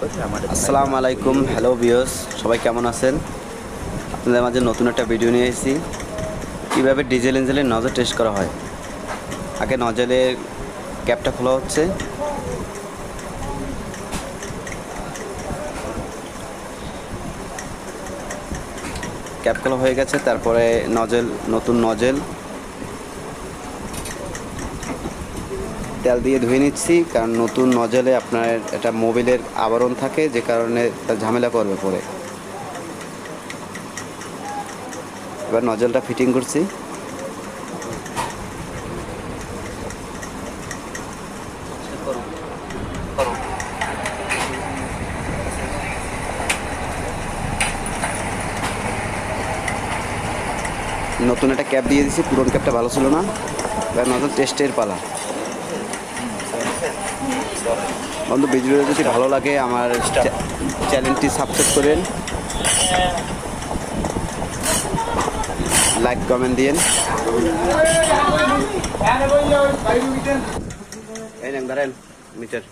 আসসালামু আলাইকুম, hello viewers, সবাই কেমন আছেন? আপনাদের মাঝে নতুন একটা ভিডিও নিয়ে এসেছি। কীভাবে ডিজেল ইঞ্জিনের নজল টেস্ট করা হয়। আগে নজলের ক্যাপটা খোলা হচ্ছে। ক্যাপ খোলা হয়ে গেছে, তারপরে নতুন নজল তেল দিয়ে ধুয়ে নিচ্ছি, কারণ নতুন নজলে আপনার এটা মোবিলের আবরণ থাকে, যে কারণে তার ঝামেলা করবে পরে। এবার নজলটা ফিটিং করছি। নতুন একটা ক্যাপ দিয়ে দিচ্ছি, পুরনো ক্যাপটা ভালো ছিল না। এবার নজল টেস্টের পালা। বন্ধু, ভিডিওটা যদি ভালো লাগে আমার চ্যানেলটি সাবস্ক্রাইব করেন, লাইক কমেন্ট দিন। এই নেন, ধরেন মিটার।